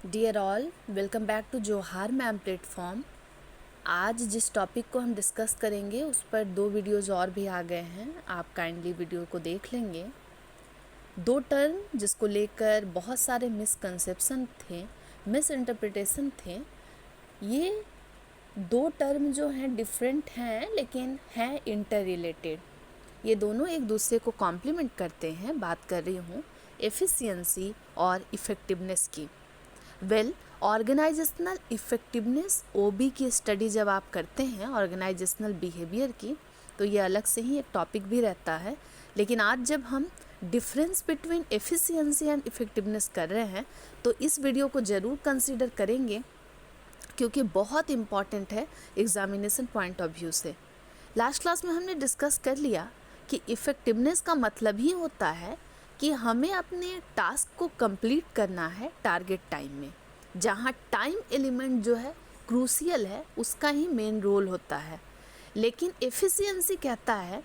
Dear all, welcome back to Johar ma'am platform. आज जिस topic को हम डिस्कस करेंगे उस पर 2 वीडियोज़ और भी आ गए हैं, आप काइंडली वीडियो को देख लेंगे। 2 टर्म जिसको लेकर बहुत सारे मिसकंसेप्शन थे, मिस इंटरप्रिटेशन थे। ये 2 टर्म जो हैं डिफरेंट हैं लेकिन हैं इंटर रिलेटेड। ये दोनों एक दूसरे को कॉम्प्लीमेंट करते हैं। बात कर रही हूँ एफिशिएंसी और इफ़ेक्टिवनेस की। ऑर्गेनाइजेशनल इफ़ेक्टिवनेस ओबी की स्टडी जब आप करते हैं ऑर्गेनाइजेशनल बिहेवियर की, तो ये अलग से ही एक टॉपिक भी रहता है। लेकिन आज जब हम difference between efficiency and effectiveness कर रहे हैं तो इस वीडियो को ज़रूर कंसीडर करेंगे क्योंकि बहुत इम्पॉर्टेंट है एग्जामिनेशन पॉइंट ऑफ व्यू से। लास्ट क्लास में हमने डिस्कस कर लिया कि इफ़ेक्टिवनेस का मतलब ही होता है कि हमें अपने टास्क को कंप्लीट करना है टारगेट टाइम में। जहाँ टाइम एलिमेंट जो है क्रूशियल है, उसका ही मेन रोल होता है। लेकिन एफिशिएंसी कहता है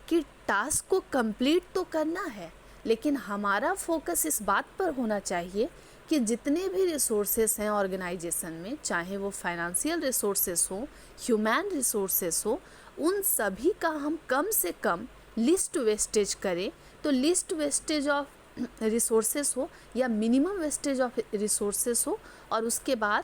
कि टास्क को कंप्लीट तो करना है, लेकिन हमारा फोकस इस बात पर होना चाहिए कि जितने भी रिसोर्सेस हैं ऑर्गेनाइजेशन में, चाहे वो फाइनेंशियल रिसोर्सेस हो, ह्यूमन रिसोर्सेस हो, उन सभी का हम कम से कम लिस्ट वेस्टेज करें। तो लिस्ट वेस्टेज ऑफ रिसोर्सेस हो या मिनिमम वेस्टेज ऑफ रिसोर्सेस हो, और उसके बाद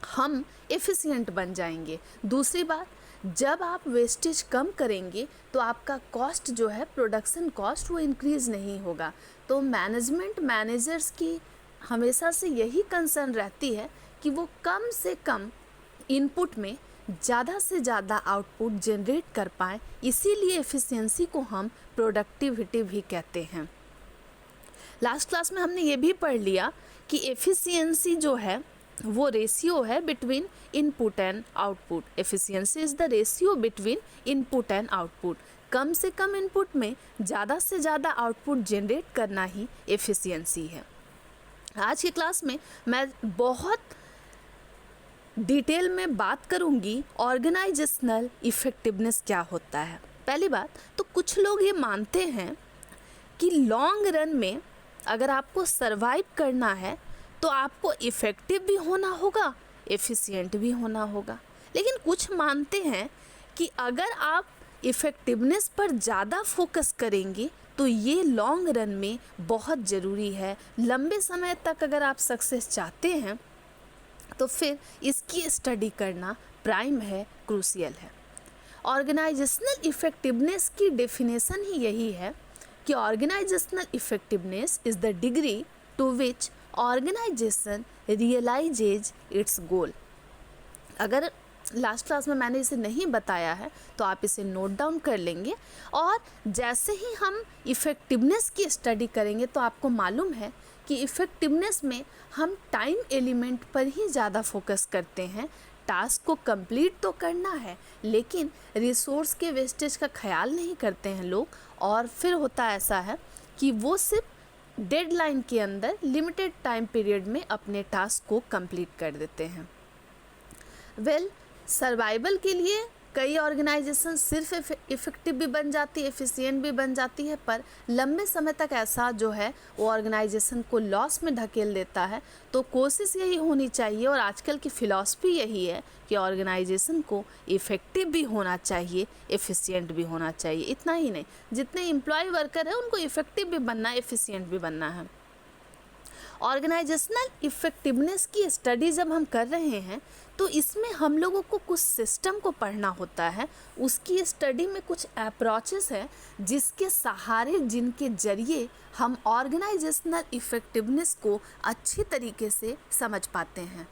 हम एफिशिएंट बन जाएंगे। दूसरी बात, जब आप वेस्टेज कम करेंगे तो आपका कॉस्ट जो है, प्रोडक्शन कॉस्ट, वो इंक्रीज़ नहीं होगा। तो मैनेजर्स की हमेशा से यही कंसर्न रहती है कि वो कम से कम इनपुट में ज़्यादा से ज़्यादा आउटपुट जनरेट कर पाएँ। इसीलिए एफिशिएंसी को हम प्रोडक्टिविटी भी कहते हैं। लास्ट क्लास में हमने ये भी पढ़ लिया कि एफिशिएंसी जो है वो रेशियो है between input and output. Efficiency is the ratio between input and output. कम से कम इनपुट में ज़्यादा से ज़्यादा आउटपुट जनरेट करना ही एफिशिएंसी है। आज की क्लास में मैं बहुत डिटेल में बात करूंगी ऑर्गेनाइजेशनल इफ़ेक्टिवनेस क्या होता है। पहली बात तो कुछ लोग ये मानते हैं कि लॉन्ग रन में अगर आपको सरवाइव करना है तो आपको इफ़ेक्टिव भी होना होगा, एफिशिएंट भी होना होगा। लेकिन कुछ मानते हैं कि अगर आप इफ़ेक्टिवनेस पर ज़्यादा फोकस करेंगे तो ये लॉन्ग रन में बहुत ज़रूरी है। लंबे समय तक अगर आप सक्सेस चाहते हैं तो फिर इसकी स्टडी करना प्राइम है, क्रूशियल है। ऑर्गेनाइजेशनल इफ़ेक्टिवनेस की डेफिनेशन ही यही है कि organizational effectiveness is the degree to which organization realizes its goal. अगर लास्ट क्लास में मैंने इसे नहीं बताया है तो आप इसे नोट डाउन कर लेंगे, और जैसे ही हम इफ़ेक्टिवनेस की स्टडी करेंगे तो आपको मालूम है कि इफ़ेक्टिवनेस में हम टाइम एलिमेंट पर ही ज़्यादा फोकस करते हैं। टास्क को कंप्लीट तो करना है लेकिन रिसोर्स के वेस्टेज का ख्याल नहीं करते हैं लोग, और फिर होता ऐसा है कि वो सिर्फ डेडलाइन के अंदर लिमिटेड टाइम पीरियड में अपने टास्क को कंप्लीट कर देते हैं। सर्वाइवल के लिए कई ऑर्गेनाइजेशन सिर्फ इफ़ेक्टिव भी बन जाती है, एफिशिएंट भी बन जाती है, पर लंबे समय तक ऐसा जो है वो ऑर्गेनाइजेशन को लॉस में धकेल देता है। तो कोशिश यही होनी चाहिए, और आजकल की फ़िलॉसफी यही है कि ऑर्गेनाइजेशन को इफ़ेक्टिव भी होना चाहिए, एफिशिएंट भी होना चाहिए। इतना ही नहीं, जितने एम्प्लॉय वर्कर है उनको इफ़ेक्टिव भी बनना है, एफिशिएंट भी बनना है। ऑर्गेनाइजेशनल इफ़ेक्टिवनेस की स्टडी जब हम कर रहे हैं तो इसमें हम लोगों को कुछ सिस्टम को पढ़ना होता है। उसकी स्टडी में कुछ अप्रोचेस है जिसके सहारे, जिनके ज़रिए हम ऑर्गेनाइजेशनल इफ़ेक्टिवनेस को अच्छी तरीके से समझ पाते हैं।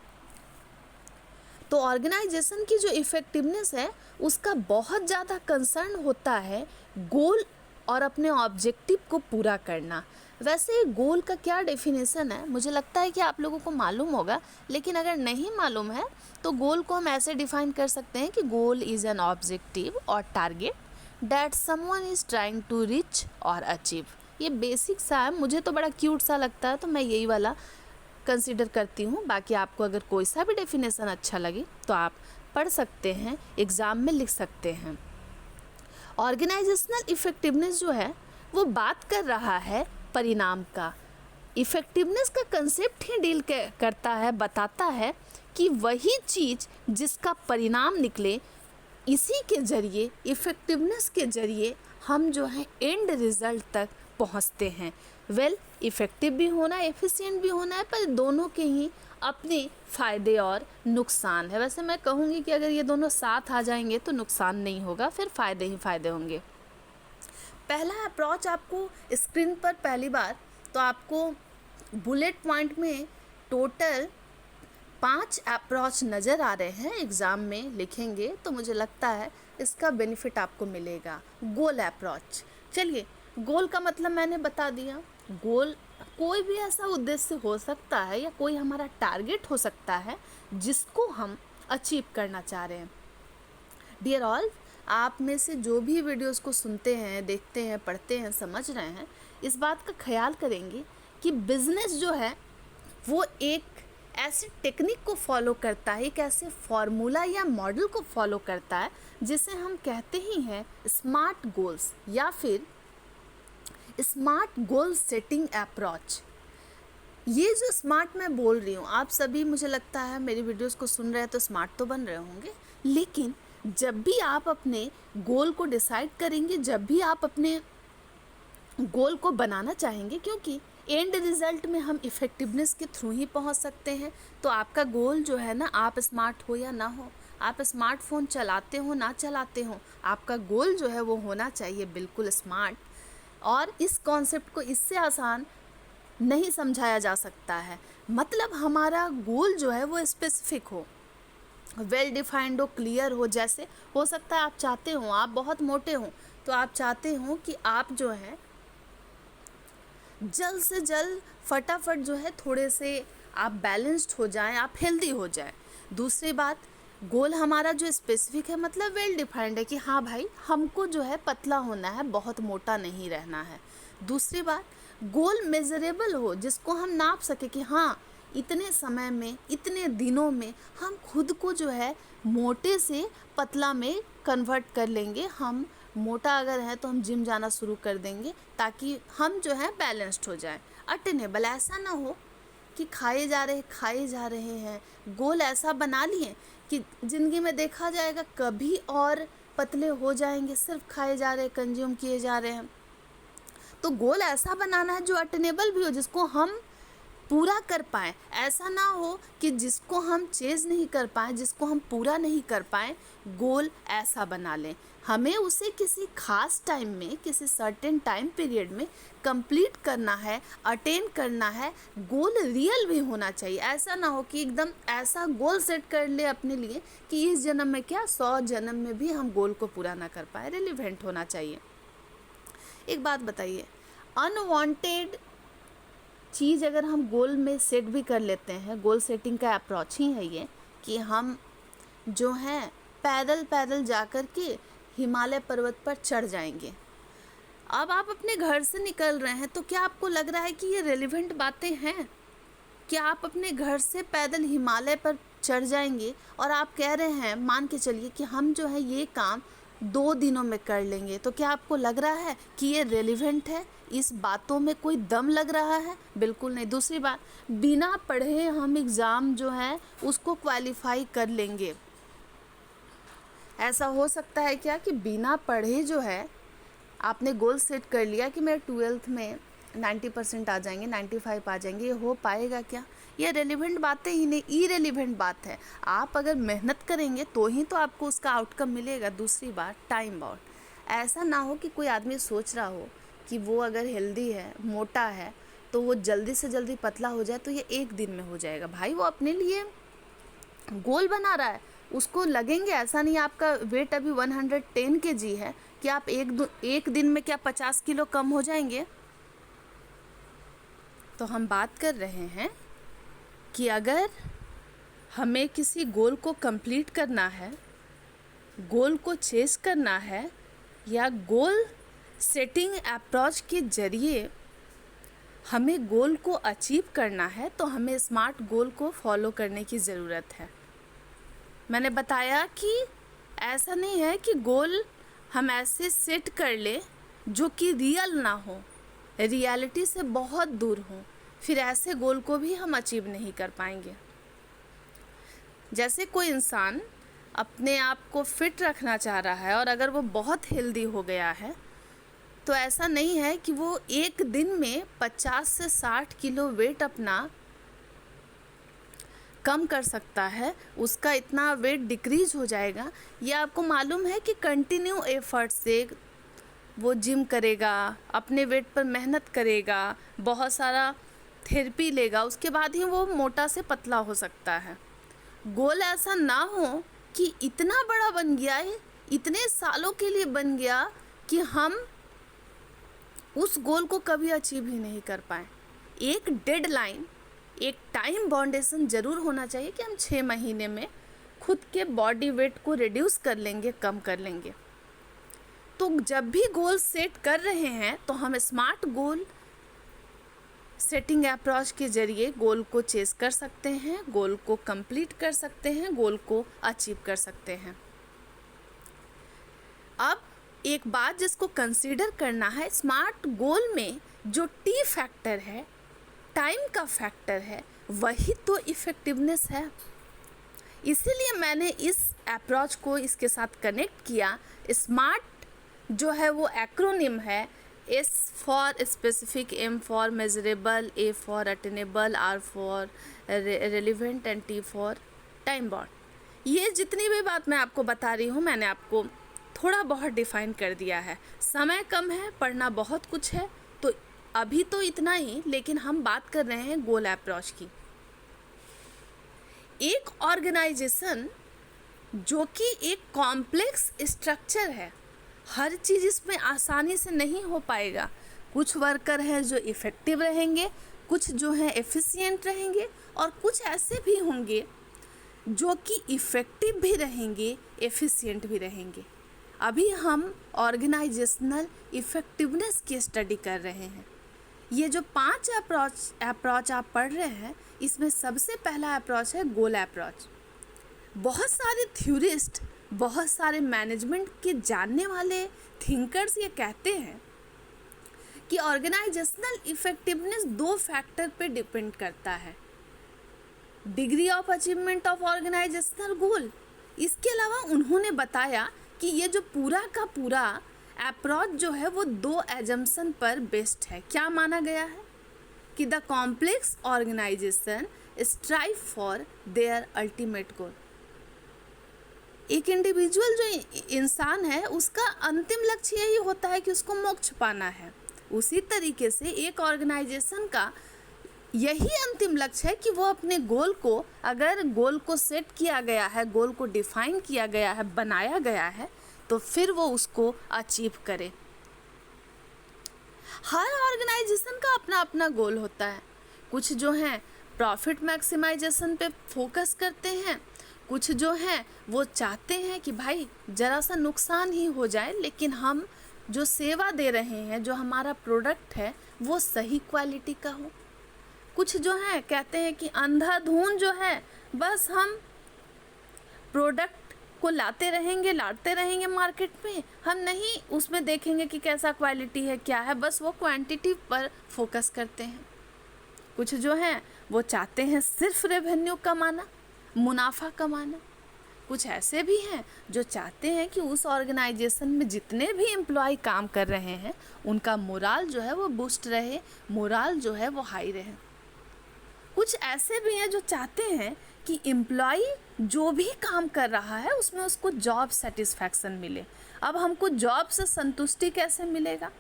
तो ऑर्गेनाइजेशन की जो इफ़ेक्टिवनेस है उसका बहुत ज़्यादा कंसर्न होता है गोल और अपने ऑब्जेक्टिव को पूरा करना। वैसे गोल का क्या डेफिनेशन है मुझे लगता है कि आप लोगों को मालूम होगा, लेकिन अगर नहीं मालूम है तो गोल को हम ऐसे डिफाइन कर सकते हैं कि गोल इज़ एन ऑब्जेक्टिव और target that someone is trying to reach और अचीव। ये बेसिक सा है, मुझे तो बड़ा क्यूट सा लगता है तो मैं यही वाला कंसिडर करती हूँ। बाकी आपको अगर कोई सा भी डेफिनेशन अच्छा लगे तो आप पढ़ सकते हैं, एग्ज़ाम में लिख सकते हैं। ऑर्गेनाइजेशनल इफ़ेक्टिवनेस जो है वो बात कर रहा है परिणाम का, इफ़ेक्टिवनेस का कंसेप्ट ही डील करता है, बताता है कि वही चीज़ जिसका परिणाम निकले, इसी के ज़रिए, इफ़ेक्टिवनेस के ज़रिए हम जो है एंड रिज़ल्ट तक पहुंचते हैं। इफ़ेक्टिव भी होना है, एफिशिएंट भी होना है, पर दोनों के ही अपने फ़ायदे और नुकसान है। वैसे मैं कहूँगी कि अगर ये दोनों साथ आ जाएंगे तो नुकसान नहीं होगा, फिर फ़ायदे ही फ़ायदे होंगे। पहला अप्रोच आपको स्क्रीन पर पहली बार तो आपको बुलेट पॉइंट में टोटल 5 अप्रोच नज़र आ रहे हैं। एग्ज़ाम में लिखेंगे तो मुझे लगता है इसका बेनिफिट आपको मिलेगा। गोल अप्रोच, चलिए गोल का मतलब मैंने बता दिया। गोल कोई भी ऐसा उद्देश्य हो सकता है या कोई हमारा टारगेट हो सकता है जिसको हम अचीव करना चाह रहे हैं। डियर ऑल, आप में से जो भी वीडियोस को सुनते हैं, देखते हैं, पढ़ते हैं, समझ रहे हैं, इस बात का ख्याल करेंगे कि बिज़नेस जो है वो एक ऐसी टेक्निक को फॉलो करता है, एक ऐसे फॉर्मूला या मॉडल को फॉलो करता है जिसे हम कहते ही हैं स्मार्ट गोल्स या फिर स्मार्ट गोल सेटिंग अप्रोच। ये जो स्मार्ट मैं बोल रही हूँ, आप सभी मुझे लगता है मेरी वीडियोस को सुन रहे हैं तो स्मार्ट तो बन रहे होंगे, लेकिन जब भी आप अपने गोल को डिसाइड करेंगे, जब भी आप अपने गोल को बनाना चाहेंगे, क्योंकि एंड रिज़ल्ट में हम इफ़ेक्टिवनेस के थ्रू ही पहुंच सकते हैं, तो आपका गोल जो है ना, आप स्मार्ट हो या ना हो, आप स्मार्टफोन चलाते हो ना चलाते हो, आपका गोल जो है वो होना चाहिए बिल्कुल स्मार्ट। और इस कॉन्सेप्ट को इससे आसान नहीं समझाया जा सकता है। मतलब हमारा गोल जो है वो स्पेसिफिक हो, वेल डिफाइंड हो, क्लियर हो। जैसे हो सकता है आप चाहते हो, आप बहुत मोटे हो तो आप चाहते हो कि आप जो है जल्द से जल्द फटाफट जो है थोड़े से आप बैलेंस्ड हो जाएं, आप हेल्दी हो जाएं। दूसरी बात, गोल हमारा जो स्पेसिफिक है, मतलब वेल डिफाइंड है कि हाँ भाई हमको जो है पतला होना है, बहुत मोटा नहीं रहना है। दूसरी बात, गोल मेजरेबल हो, जिसको हम नाप सके कि हाँ इतने समय में, इतने दिनों में हम खुद को जो है मोटे से पतला में कन्वर्ट कर लेंगे। हम मोटा अगर है तो हम जिम जाना शुरू कर देंगे ताकि हम जो है बैलेंस्ड हो जाए। अटेनेबल, ऐसा ना हो कि खाए जा रहे हैं। गोल ऐसा बना लिए कि ज़िंदगी में देखा जाएगा कभी और पतले हो जाएंगे, सिर्फ खाए जा रहे, कंज्यूम किए जा रहे हैं। तो गोल ऐसा बनाना है जो अटेनेबल भी हो, जिसको हम पूरा कर पाएँ। ऐसा ना हो कि जिसको हम चेज़ नहीं कर पाएँ, जिसको हम पूरा नहीं कर पाएँ। गोल ऐसा बना लें, हमें उसे किसी खास टाइम में, किसी सर्टेन टाइम पीरियड में कंप्लीट करना है, अटेन करना है। गोल रियल भी होना चाहिए। ऐसा ना हो कि एकदम ऐसा गोल सेट कर ले अपने लिए कि इस जन्म में क्या 100 जन्म में भी हम गोल को पूरा ना कर पाए। रिलेवेंट होना चाहिए। एक बात बताइए, अनवांटेड चीज़ अगर हम गोल में सेट भी कर लेते हैं, गोल सेटिंग का अप्रोच ही है ये कि हम जो हैं पैदल पैदल जा कर के हिमालय पर्वत पर चढ़ जाएंगे। अब आप अपने घर से निकल रहे हैं तो क्या आपको लग रहा है कि ये रेलिवेंट बातें हैं? क्या आप अपने घर से पैदल हिमालय पर चढ़ जाएंगे और आप कह रहे हैं, मान के चलिए कि हम जो है ये काम 2 दिनों में कर लेंगे, तो क्या आपको लग रहा है कि ये रेलिवेंट है? इस बातों में कोई दम लग रहा है? बिल्कुल नहीं। दूसरी बात, बिना पढ़े हम एग्ज़ाम जो है उसको क्वालिफाई कर लेंगे। ऐसा हो सकता है क्या कि बिना पढ़े जो है आपने गोल सेट कर लिया कि मेरे 12th में 90% आ जाएंगे, 95 आ जाएंगे, ये हो पाएगा क्या? ये रेलिवेंट बातें ही नहीं, इरेलीवेंट बात है। आप अगर मेहनत करेंगे तो ही तो आपको उसका आउटकम मिलेगा। दूसरी बात, टाइम बाउंड। ऐसा ना हो कि कोई आदमी सोच रहा हो कि वो अगर हेल्दी है, मोटा है, तो वो जल्दी से जल्दी पतला हो जाए तो ये 1 दिन में हो जाएगा। भाई वो अपने लिए गोल बना रहा है, उसको लगेंगे। ऐसा नहीं आपका वेट अभी 110 kg है कि आप एक दिन में क्या 50 किलो कम हो जाएंगे? तो हम बात कर रहे हैं कि अगर हमें किसी गोल को कंप्लीट करना है, गोल को चेस करना है, या गोल सेटिंग अप्रोच के ज़रिए हमें गोल को अचीव करना है, तो हमें स्मार्ट गोल को फॉलो करने की ज़रूरत है। मैंने बताया कि ऐसा नहीं है कि गोल हम ऐसे सेट कर ले जो कि रियल ना हो, रियलिटी से बहुत दूर हो। फिर ऐसे गोल को भी हम अचीव नहीं कर पाएंगे। जैसे कोई इंसान अपने आप को फिट रखना चाह रहा है और अगर वो बहुत हेल्दी हो गया है तो ऐसा नहीं है कि वो एक दिन में 50 से 60 किलो वेट अपना कम कर सकता है, उसका इतना वेट डिक्रीज हो जाएगा। ये आपको मालूम है कि कंटिन्यू एफर्ट से वो जिम करेगा, अपने वेट पर मेहनत करेगा, बहुत सारा थेरेपी लेगा, उसके बाद ही वो मोटा से पतला हो सकता है। गोल ऐसा ना हो कि इतना बड़ा बन गया है, इतने सालों के लिए बन गया कि हम उस गोल को कभी अचीव ही नहीं कर पाए। एक डेडलाइन, एक टाइम बाउंडेशन ज़रूर होना चाहिए कि हम 6 महीने में खुद के बॉडी वेट को रिड्यूस कर लेंगे, कम कर लेंगे। तो जब भी गोल सेट कर रहे हैं तो हम स्मार्ट गोल सेटिंग अप्रोच के ज़रिए गोल को चेस कर सकते हैं, गोल को कंप्लीट कर सकते हैं, गोल को अचीव कर सकते हैं। अब एक बात जिसको कंसीडर करना है, स्मार्ट गोल में जो टी फैक्टर है, टाइम का फैक्टर है, वही तो इफ़ेक्टिवनेस है। इसीलिए मैंने इस अप्रोच को इसके साथ कनेक्ट किया। स्मार्ट जो है वो एक्रोनिम है, S for specific, M for measurable, A for attainable, R for relevant and T for time bound. ये जितनी भी बात मैं आपको बता रही हूँ मैंने आपको थोड़ा बहुत डिफ़ाइन कर दिया है। समय कम है, पढ़ना बहुत कुछ है, तो अभी तो इतना ही, लेकिन हम बात कर रहे हैं गोल अप्रोच की। एक ऑर्गेनाइजेशन जो कि एक कॉम्प्लेक्स स्ट्रक्चर है, हर चीज़ इसमें आसानी से नहीं हो पाएगा। कुछ वर्कर हैं जो इफ़ेक्टिव रहेंगे, कुछ जो हैं एफिशिएंट रहेंगे, और कुछ ऐसे भी होंगे जो कि इफ़ेक्टिव भी रहेंगे, एफिशिएंट भी रहेंगे। अभी हम ऑर्गेनाइजेशनल इफ़ेक्टिवनेस की स्टडी कर रहे हैं। ये जो 5 अप्रोच आप पढ़ रहे हैं, इसमें सबसे पहला अप्रोच है गोल अप्रोच। बहुत सारे थ्योरिस्ट, बहुत सारे मैनेजमेंट के जानने वाले थिंकर्स ये कहते हैं कि ऑर्गेनाइजेशनल इफ़ेक्टिवनेस 2 फैक्टर पे डिपेंड करता है, degree of achievement of organizational goal. इसके अलावा उन्होंने बताया कि ये जो पूरा का पूरा अप्रोच जो है वो 2 एजम्पशन पर बेस्ड है। क्या माना गया है कि the complex organisation strive for their ultimate goal. एक इंडिविजुअल जो इंसान है उसका अंतिम लक्ष्य यही होता है कि उसको मोक्ष पाना है। उसी तरीके से एक ऑर्गेनाइजेशन का यही अंतिम लक्ष्य है कि वो अपने गोल को, अगर गोल को सेट किया गया है, गोल को डिफाइन किया गया है, बनाया गया है, तो फिर वो उसको अचीव करे। हर ऑर्गेनाइजेशन का अपना अपना गोल होता है। कुछ जो हैं प्रॉफिट मैक्सिमाइजेशन पे फोकस करते हैं, कुछ जो हैं वो चाहते हैं कि भाई ज़रा सा नुकसान ही हो जाए, लेकिन हम जो सेवा दे रहे हैं, जो हमारा प्रोडक्ट है, वो सही क्वालिटी का हो। कुछ जो हैं कहते हैं कि अंधाधुंध जो है बस हम प्रोडक्ट को लाते रहेंगे मार्केट में, हम नहीं उसमें देखेंगे कि कैसा क्वालिटी है, क्या है, बस वो क्वांटिटी पर फोकस करते हैं। कुछ जो हैं वो चाहते हैं सिर्फ रेवेन्यू कमाना, मुनाफा कमाना। कुछ ऐसे भी हैं जो चाहते हैं कि उस ऑर्गेनाइजेशन में जितने भी एम्प्लॉय काम कर रहे हैं उनका मोराल जो है वो बूस्ट रहे, मोराल जो है वो हाई रहे। कुछ ऐसे भी हैं जो चाहते हैं कि एम्प्लॉय जो भी काम कर रहा है उसमें उसको जॉब सेटिस्फैक्शन मिले। अब हमको जॉब से संतुष्टि कैसे मिलेगा?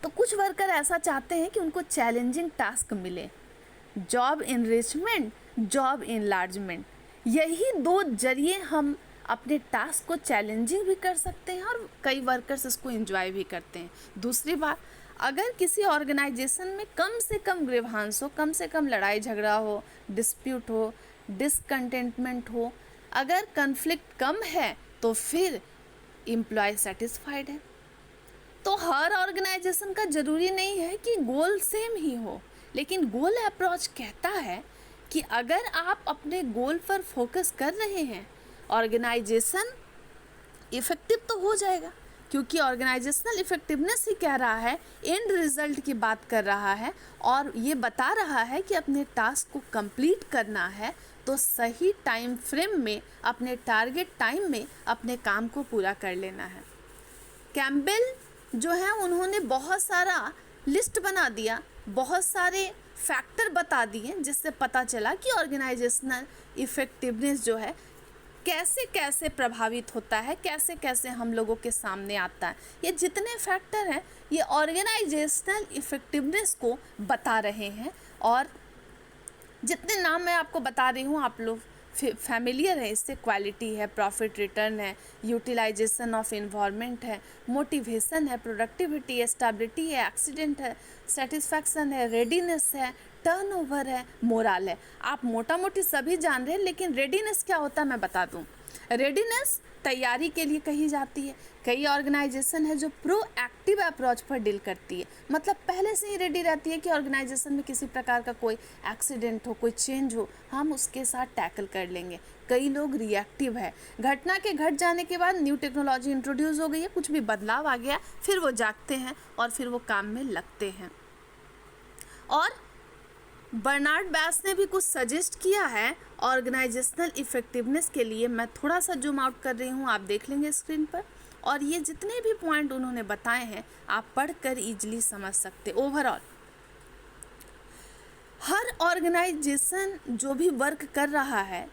तो कुछ वर्कर ऐसा चाहते हैं कि उनको चैलेंजिंग टास्क मिले, जॉब इनरिचमेंट, जॉब इनलार्जमेंट। यही 2 जरिए हम अपने टास्क को चैलेंजिंग भी कर सकते हैं और कई वर्कर्स इसको एंजॉय भी करते हैं। दूसरी बात, अगर किसी ऑर्गेनाइजेशन में कम से कम ग्रीवांस हो, कम से कम लड़ाई झगड़ा हो, डिस्प्यूट हो, डिसकंटेंटमेंट हो, अगर कन्फ्लिक्ट कम है तो फिर एम्प्लॉय सेटिस्फाइड है। तो हर ऑर्गेनाइजेशन का ज़रूरी नहीं है कि गोल सेम ही हो, लेकिन गोल अप्रोच कहता है कि अगर आप अपने गोल पर फोकस कर रहे हैं, ऑर्गेनाइजेशन इफ़ेक्टिव तो हो जाएगा, क्योंकि ऑर्गेनाइजेशनल इफेक्टिवनेस ही कह रहा है, एंड रिजल्ट की बात कर रहा है और ये बता रहा है कि अपने टास्क को कंप्लीट करना है तो सही टाइम फ्रेम में, अपने टारगेट टाइम में अपने काम को पूरा कर लेना है। कैम्पबेल जो है उन्होंने बहुत सारा लिस्ट बना दिया, बहुत सारे फैक्टर बता दिए जिससे पता चला कि ऑर्गेनाइजेशनल इफेक्टिवनेस जो है कैसे कैसे प्रभावित होता है, कैसे कैसे हम लोगों के सामने आता है। ये जितने फैक्टर हैं ये ऑर्गेनाइजेशनल इफेक्टिवनेस को बता रहे हैं और जितने नाम मैं आपको बता रही हूँ आप लोग फैमिलियर है इससे। क्वालिटी है, प्रॉफिट रिटर्न है, यूटिलाइजेशन ऑफ इन्वायरमेंट है, मोटिवेशन है, प्रोडक्टिविटी है, स्टेबिलिटी है, एक्सीडेंट है, सेटिस्फैक्शन है, रेडीनेस है, टर्नओवर है, मोरल है। आप मोटा मोटी सभी जान रहे हैं, लेकिन रेडीनेस क्या होता है मैं बता दूं। रेडीनेस तैयारी के लिए कही जाती है। कई ऑर्गेनाइजेशन है जो प्रोएक्टिव अप्रोच पर डील करती है, मतलब पहले से ही रेडी रहती है कि ऑर्गेनाइजेशन में किसी प्रकार का कोई एक्सीडेंट हो, कोई चेंज हो, हम उसके साथ टैकल कर लेंगे। कई लोग रिएक्टिव है, घटना के घट जाने के बाद न्यू टेक्नोलॉजी इंट्रोड्यूस हो गई है, कुछ भी बदलाव आ गया, फिर वो जागते हैं और फिर वो काम में लगते हैं। और बर्नार्ड बैस ने भी कुछ सजेस्ट किया है ऑर्गेनाइजेशनल इफेक्टिवनेस के लिए। मैं थोड़ा सा जूम आउट कर रही हूँ, आप देख लेंगे स्क्रीन पर। और ये जितने भी पॉइंट उन्होंने बताए हैं आप पढ़कर इजीली समझ सकते। ओवरऑल हर ऑर्गेनाइजेशन जो भी वर्क कर रहा है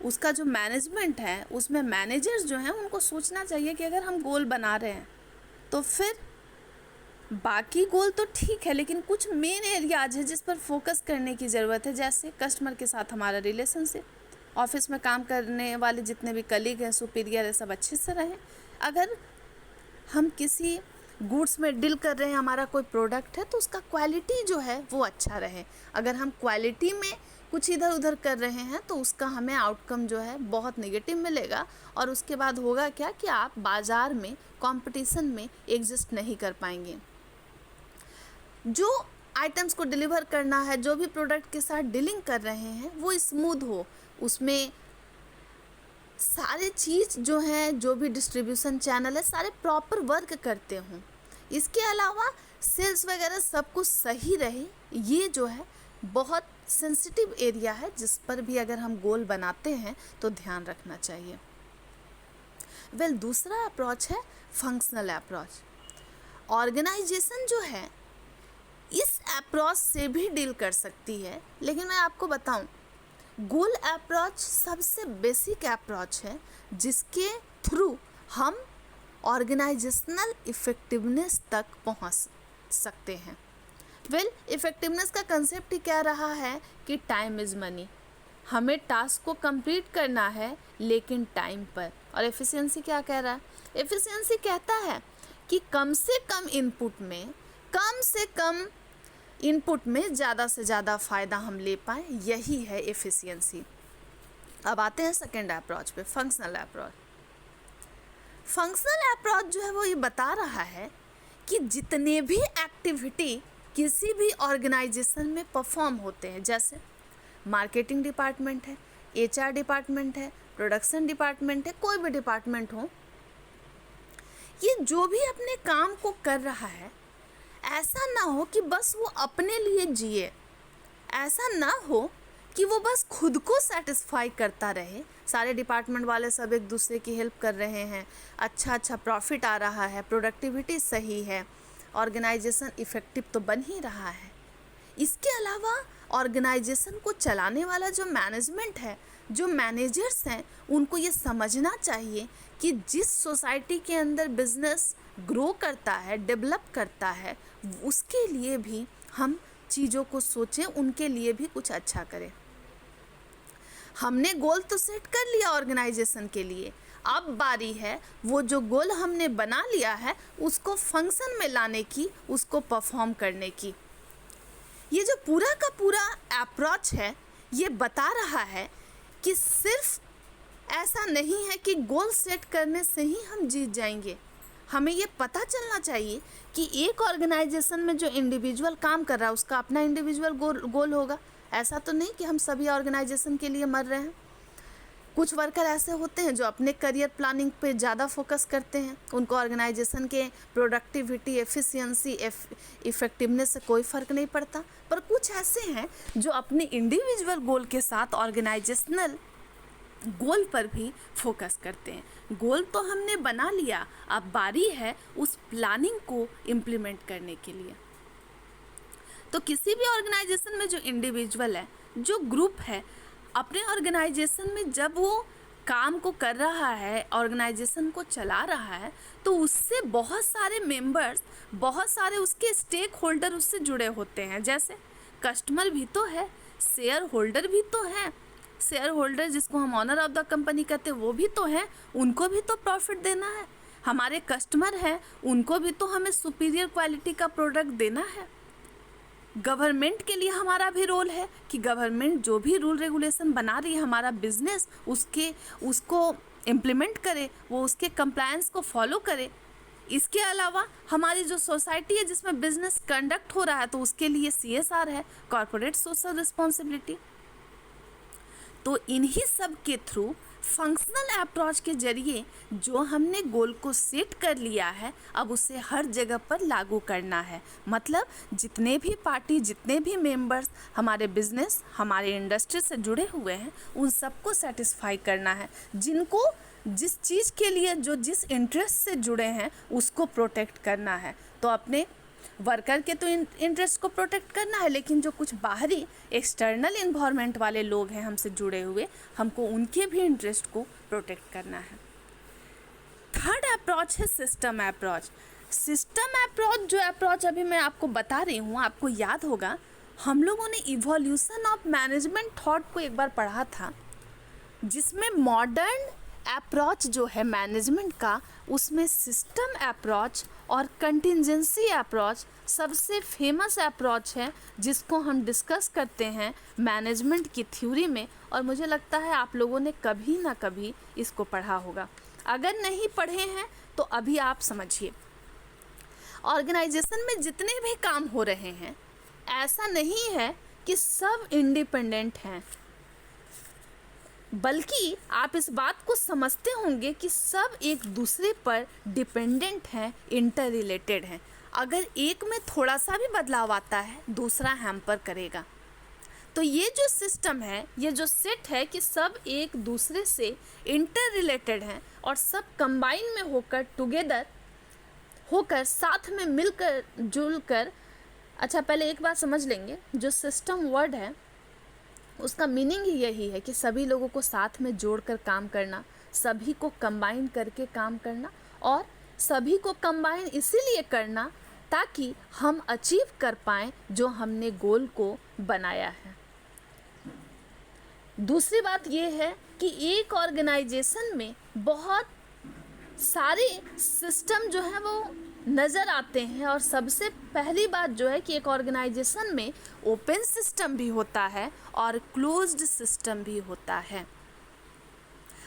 उसका जो मैनेजमेंट है उसमें मैनेजर्स जो हैं उनको सोचना चाहिए कि अगर हम गोल बना रहे हैं तो फिर बाकी गोल तो ठीक है, लेकिन कुछ मेन एरियाज है जिस पर फोकस करने की ज़रूरत है। जैसे कस्टमर के साथ हमारा रिलेशनशिप, ऑफिस में काम करने वाले जितने भी कलीग हैं, सुपीरियर है, सब अच्छे से रहें। अगर हम किसी गुड्स में डील कर रहे हैं, हमारा कोई प्रोडक्ट है तो उसका क्वालिटी जो है वो अच्छा रहे। अगर हम क्वालिटी में कुछ इधर उधर कर रहे हैं तो उसका हमें आउटकम जो है बहुत नेगेटिव मिलेगा और उसके बाद होगा क्या कि आप बाज़ार में कंपटीशन में एग्जिस्ट नहीं कर पाएंगे। जो आइटम्स को डिलीवर करना है, जो भी प्रोडक्ट के साथ डीलिंग कर रहे हैं वो स्मूथ हो, उसमें सारे चीज़ जो हैं, जो भी डिस्ट्रीब्यूशन चैनल है सारे प्रॉपर वर्क करते हों। इसके अलावा सेल्स वगैरह सब कुछ सही रहे। ये जो है बहुत सेंसिटिव एरिया है जिस पर भी अगर हम गोल बनाते हैं तो ध्यान रखना चाहिए। दूसरा अप्रोच है फंक्शनल अप्रोच। ऑर्गेनाइजेशन जो है इस अप्रोच से भी डील कर सकती है, लेकिन मैं आपको बताऊं गोल अप्रोच सबसे बेसिक अप्रोच है जिसके थ्रू हम ऑर्गेनाइजेशनल इफेक्टिवनेस तक पहुंच सकते हैं। इफेक्टिवनेस का कंसेप्ट ही क्या रहा है कि टाइम इज़ मनी। हमें टास्क को कंप्लीट करना है लेकिन टाइम पर। और एफिशिएंसी क्या कह रहा है? एफिशिएंसी कहता है कि कम से कम इनपुट में ज़्यादा से ज़्यादा फ़ायदा हम ले पाएँ, यही है एफिशिएंसी। अब आते हैं सेकेंड अप्रोच पे, फंक्शनल अप्रोच। फंक्शनल अप्रोच जो है वो ये बता रहा है कि जितने भी एक्टिविटी किसी भी ऑर्गेनाइजेशन में परफॉर्म होते हैं, जैसे मार्केटिंग डिपार्टमेंट है, एचआर डिपार्टमेंट है, प्रोडक्शन डिपार्टमेंट है, कोई भी डिपार्टमेंट हो, ये जो भी अपने काम को कर रहा है ऐसा ना हो कि बस वो अपने लिए जिए, ऐसा ना हो कि वो बस खुद को सेटिस्फाई करता रहे। सारे डिपार्टमेंट वाले सब एक दूसरे की हेल्प कर रहे हैं, अच्छा प्रॉफिट आ रहा है, प्रोडक्टिविटी सही है, ऑर्गेनाइजेशन इफ़ेक्टिव तो बन ही रहा है। इसके अलावा ऑर्गेनाइजेशन को चलाने वाला जो मैनेजमेंट है, जो मैनेजर्स हैं, उनको ये समझना चाहिए कि जिस सोसाइटी के अंदर बिजनेस ग्रो करता है, डेवलप करता है, उसके लिए भी हम चीज़ों को सोचें, उनके लिए भी कुछ अच्छा करें। हमने गोल तो सेट कर लिया ऑर्गेनाइजेशन के लिए, अब बारी है वो जो गोल हमने बना लिया है उसको फंक्शन में लाने की, उसको परफॉर्म करने की। ये जो पूरा का पूरा अप्रोच है ये बता रहा है कि सिर्फ ऐसा नहीं है कि गोल सेट करने से ही हम जीत जाएंगे। हमें ये पता चलना चाहिए कि एक ऑर्गेनाइजेशन में जो इंडिविजुअल काम कर रहा है उसका अपना इंडिविजुअल गोल होगा। ऐसा तो नहीं कि हम सभी ऑर्गेनाइजेशन के लिए मर रहे हैं। कुछ वर्कर ऐसे होते हैं जो अपने करियर प्लानिंग पे ज़्यादा फोकस करते हैं, उनको ऑर्गेनाइजेशन के प्रोडक्टिविटी, एफिशिएंसी, इफ़ेक्टिवनेस से कोई फ़र्क नहीं पड़ता। पर कुछ ऐसे हैं जो अपने इंडिविजुअल गोल के साथ ऑर्गेनाइजेशनल गोल पर भी फोकस करते हैं। गोल तो हमने बना लिया, अब बारी है उस प्लानिंग को इम्प्लीमेंट करने के लिए। तो किसी भी ऑर्गेनाइजेशन में जो इंडिविजुअल है, जो ग्रुप है, अपने ऑर्गेनाइजेशन में जब वो काम को कर रहा है, ऑर्गेनाइजेशन को चला रहा है, तो उससे बहुत सारे मेंबर्स, बहुत सारे उसके स्टेक होल्डर उससे जुड़े होते हैं। जैसे कस्टमर भी तो है, शेयर होल्डर भी तो है, शेयर होल्डर जिसको हम ऑनर ऑफ द कंपनी कहते हैं वो भी तो है, उनको भी तो प्रॉफिट देना है। हमारे कस्टमर हैं, उनको भी तो हमें सुपीरियर क्वालिटी का प्रोडक्ट देना है। गवर्नमेंट के लिए हमारा भी रोल है कि गवर्नमेंट जो भी रूल रेगुलेशन बना रही है, हमारा बिजनेस उसको इम्प्लीमेंट करे, वो उसके कंप्लायंस को फॉलो करे। इसके अलावा हमारी जो सोसाइटी है जिसमें बिजनेस कंडक्ट हो रहा है, तो उसके लिए CSR है, कॉर्पोरेट सोशल रिस्पॉन्सिबिलिटी। तो इन्हीं सब के थ्रू फंक्शनल अप्रोच के जरिए जो हमने गोल को सेट कर लिया है, अब उसे हर जगह पर लागू करना है। मतलब जितने भी पार्टी, जितने भी मेंबर्स हमारे बिजनेस, हमारे इंडस्ट्री से जुड़े हुए हैं, उन सबको सेटिस्फाई करना है। जिनको जिस चीज़ के लिए, जो जिस इंटरेस्ट से जुड़े हैं, उसको प्रोटेक्ट करना है। तो अपने वर्कर के तो इंटरेस्ट को प्रोटेक्ट करना है, लेकिन जो कुछ बाहरी एक्सटर्नल इन्वायरमेंट वाले लोग हैं हमसे जुड़े हुए, हमको उनके भी इंटरेस्ट को प्रोटेक्ट करना है। थर्ड अप्रोच है सिस्टम अप्रोच। सिस्टम अप्रोच, जो अप्रोच अभी मैं आपको बता रही हूँ, आपको याद होगा हम लोगों ने इवोल्यूशन ऑफ मैनेजमेंट थॉट को एक बार पढ़ा था, जिसमें मॉडर्न अप्रोच जो है मैनेजमेंट का, उसमें सिस्टम अप्रोच और कंटिजेंसी अप्रोच सबसे फेमस अप्रोच है, जिसको हम डिस्कस करते हैं मैनेजमेंट की थ्योरी में। और मुझे लगता है आप लोगों ने कभी ना कभी इसको पढ़ा होगा। अगर नहीं पढ़े हैं तो अभी आप समझिए। ऑर्गेनाइजेशन में जितने भी काम हो रहे हैं, ऐसा नहीं है कि सब इंडिपेंडेंट हैं, बल्कि आप इस बात को समझते होंगे कि सब एक दूसरे पर डिपेंडेंट हैं, इंटर रिलेटेड हैं। अगर एक में थोड़ा सा भी बदलाव आता है, दूसरा हैम्पर करेगा। तो ये जो सिस्टम है, ये जो सेट है कि सब एक दूसरे से इंटर रिलेटेड हैं और सब कंबाइन में होकर, टुगेदर होकर, साथ में मिलकर जुलकर। अच्छा, पहले एक बात समझ लेंगे, जो सिस्टम वर्ड है उसका मीनिंग ही यही है कि सभी लोगों को साथ में जोड़कर काम करना, सभी को कंबाइन करके काम करना, और सभी को कंबाइन इसीलिए करना ताकि हम अचीव कर पाएँ जो हमने गोल को बनाया है। दूसरी बात ये है कि एक ऑर्गेनाइजेशन में बहुत सारे सिस्टम जो है वो नज़र आते हैं, और सबसे पहली बात जो है कि एक ऑर्गेनाइजेशन में ओपन सिस्टम भी होता है और क्लोज्ड सिस्टम भी होता है।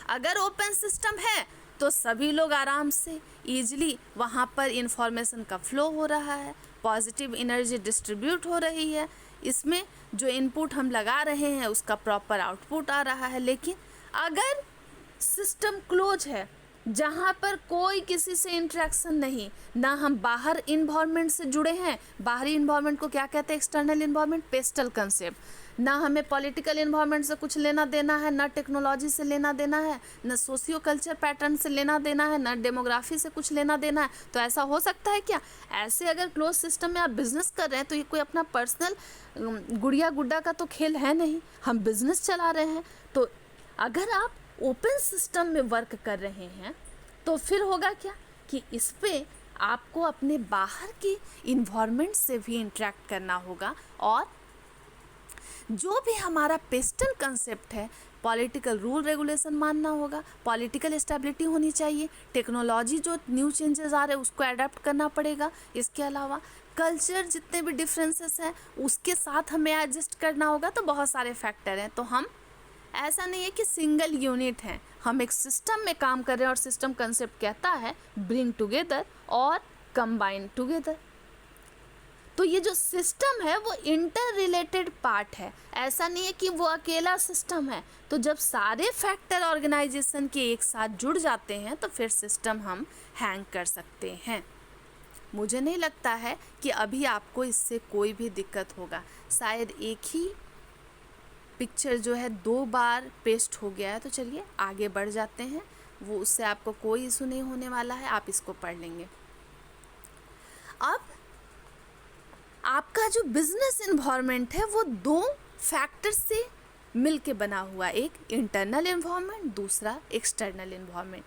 अगर ओपन सिस्टम है तो सभी लोग आराम से ईजिली वहाँ पर इंफॉर्मेशन का फ्लो हो रहा है, पॉजिटिव एनर्जी डिस्ट्रीब्यूट हो रही है, इसमें जो इनपुट हम लगा रहे हैं उसका प्रॉपर आउटपुट आ रहा है। लेकिन अगर सिस्टम क्लोज है, जहाँ पर कोई किसी से इंटरेक्शन नहीं, ना हम बाहर इन्वायरमेंट से जुड़े हैं, बाहरी इन्वायरमेंट को क्या कहते हैं, एक्सटर्नल इन्वायरमेंट, पेस्टल कंसेप्ट, ना हमें पॉलिटिकल इन्वायरमेंट से कुछ लेना देना है, ना टेक्नोलॉजी से लेना देना है, ना सोशियो कल्चर पैटर्न से लेना देना है, ना डेमोग्राफी से कुछ लेना देना है, तो ऐसा हो सकता है क्या? ऐसे अगर क्लोज सिस्टम में आप बिजनेस कर रहे हैं तो ये कोई अपना पर्सनल गुड़िया गुड्डा का तो खेल है नहीं, हम बिजनेस चला रहे हैं। तो अगर आप ओपन सिस्टम में वर्क कर रहे हैं तो फिर होगा क्या कि इस पे आपको अपने बाहर की इन्वायरमेंट से भी इंटरेक्ट करना होगा, और जो भी हमारा पेस्टल कंसेप्ट है, पॉलिटिकल रूल रेगुलेशन मानना होगा, पॉलिटिकल स्टेबिलिटी होनी चाहिए, टेक्नोलॉजी जो न्यू चेंजेस आ रहे हैं उसको अडेप्ट करना पड़ेगा। इसके अलावा कल्चर जितने भी डिफरेंसेस हैं उसके साथ हमें एडजस्ट करना होगा। तो बहुत सारे फैक्टर हैं। तो हम ऐसा नहीं है कि सिंगल यूनिट है, हम एक सिस्टम में काम कर रहे हैं, और सिस्टम कंसेप्ट कहता है ब्रिंग टुगेदर और कंबाइन टुगेदर। तो ये जो सिस्टम है वो इंटर रिलेटेड पार्ट है, ऐसा नहीं है कि वो अकेला सिस्टम है। तो जब सारे फैक्टर ऑर्गेनाइजेशन के एक साथ जुड़ जाते हैं तो फिर सिस्टम हम हैंग कर सकते हैं। मुझे नहीं लगता है कि अभी आपको इससे कोई भी दिक्कत होगा। शायद एक ही पिक्चर जो है 2 बार पेस्ट हो गया है, तो चलिए आगे बढ़ जाते हैं। वो उससे आपको कोई इशू नहीं होने वाला है, आप इसको पढ़ लेंगे। अब आपका जो बिजनेस इन्वायरमेंट है वो 2 फैक्टर से मिलके बना हुआ, एक इंटरनल इन्वायरमेंट, दूसरा एक्सटर्नल इन्वायरमेंट।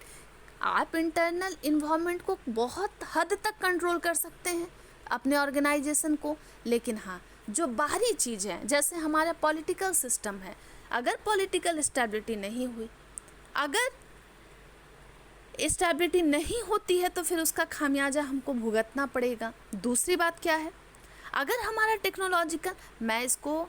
आप इंटरनल इन्वायरमेंट को बहुत हद तक कंट्रोल कर सकते हैं अपने ऑर्गेनाइजेशन को, लेकिन हाँ जो बाहरी चीज़ है, जैसे हमारा पॉलिटिकल सिस्टम है, अगर पॉलिटिकल स्टेबिलिटी नहीं हुई, अगर स्टेबिलिटी नहीं होती है तो फिर उसका खामियाजा हमको भुगतना पड़ेगा। दूसरी बात क्या है, अगर हमारा टेक्नोलॉजिकल, मैं इसको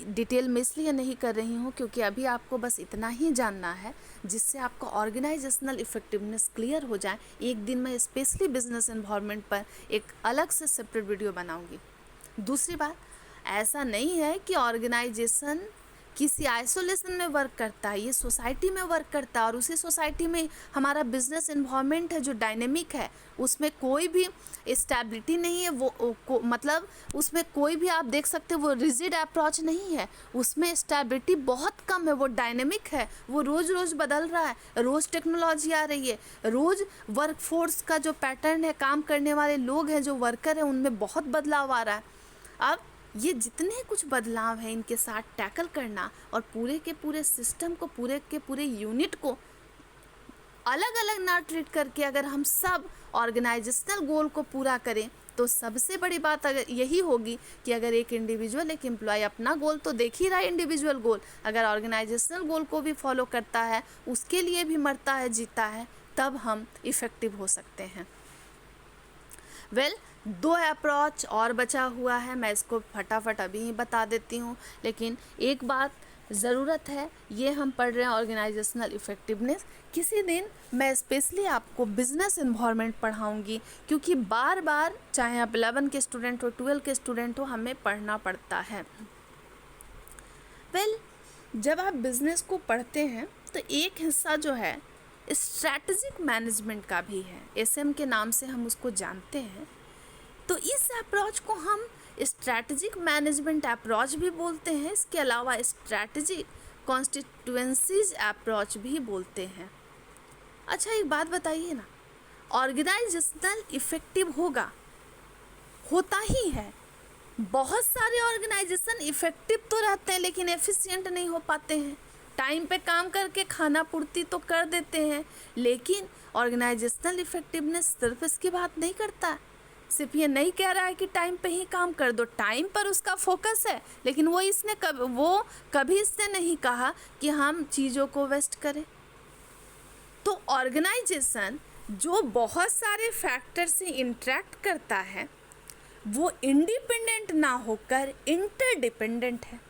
डिटेल में इसलिए नहीं कर रही हूँ क्योंकि अभी आपको बस इतना ही जानना है जिससे आपको ऑर्गेनाइजेशनल इफेक्टिवनेस क्लियर हो जाए। एक दिन मैं स्पेशली बिजनेस एनवायरनमेंट पर एक अलग से सेपरेट वीडियो बनाऊँगी। दूसरी बात, ऐसा नहीं है कि ऑर्गेनाइजेशन किसी आइसोलेशन में वर्क करता है, ये सोसाइटी में वर्क करता है, और उसी सोसाइटी में हमारा बिजनेस इन्वायरमेंट है जो डायनेमिक है, उसमें कोई भी स्टेबिलिटी नहीं है। मतलब उसमें कोई भी आप देख सकते हो वो रिजिड अप्रोच नहीं है, उसमें स्टेबिलिटी बहुत कम है, वो डायनेमिक है, वो रोज़ रोज़ बदल रहा है, रोज़ टेक्नोलॉजी आ रही है, रोज़ वर्क फोर्स का जो पैटर्न है, काम करने वाले लोग हैं, जो वर्कर हैं, उनमें बहुत बदलाव आ रहा है। अब ये जितने कुछ बदलाव हैं, इनके साथ टैकल करना और पूरे के पूरे सिस्टम को, पूरे के पूरे यूनिट को अलग अलग ना ट्रीट करके अगर हम सब ऑर्गेनाइजेशनल गोल को पूरा करें तो सबसे बड़ी बात अगर यही होगी कि अगर एक इंडिविजुअल, एक एम्प्लॉय अपना गोल तो देख ही रहा है, इंडिविजुअल गोल, अगर ऑर्गेनाइजेशनल गोल को भी फॉलो करता है, उसके लिए भी मरता है, जीता है, तब हम इफ़ेक्टिव हो सकते हैं। वेल, 2 अप्रोच और बचा हुआ है, मैं इसको फटाफट अभी ही बता देती हूँ, लेकिन एक बात ज़रूरत है, ये हम पढ़ रहे हैं ऑर्गेनाइजेशनल इफ़ेक्टिवनेस, किसी दिन मैं स्पेशली आपको बिजनेस इन्वायरमेंट पढ़ाऊँगी, क्योंकि बार बार चाहे आप 11 के स्टूडेंट हो, 12 के स्टूडेंट हो, हमें पढ़ना पड़ता है। वेल, जब आप बिज़नेस को पढ़ते हैं तो एक हिस्सा जो है स्ट्रैटेजिक मैनेजमेंट का भी है, एसएम के नाम से हम उसको जानते हैं। तो इस अप्रोच को हम स्ट्रैटेजिक मैनेजमेंट अप्रोच भी बोलते हैं, इसके अलावा स्ट्रैटेजिक कॉन्स्टिट्यूएंसीज अप्रोच भी बोलते हैं। अच्छा, एक बात बताइए ना, ऑर्गेनाइजेशनल इफेक्टिव होता ही है। बहुत सारे ऑर्गेनाइजेशन इफेक्टिव तो रहते हैं लेकिन एफिशिएंट नहीं हो पाते हैं। टाइम पे काम करके खाना पूर्ति तो कर देते हैं, लेकिन ऑर्गेनाइजेशनल इफेक्टिवनेस सिर्फ इसकी बात नहीं करता, सिर्फ ये नहीं कह रहा है कि टाइम पे ही काम कर दो, टाइम पर उसका फोकस है, लेकिन वो कभी इससे नहीं कहा कि हम चीज़ों को वेस्ट करें। तो ऑर्गेनाइजेशन जो बहुत सारे फैक्टर से इंटरेक्ट करता है वो इंडिपेंडेंट ना होकर इंटरडिपेंडेंट है,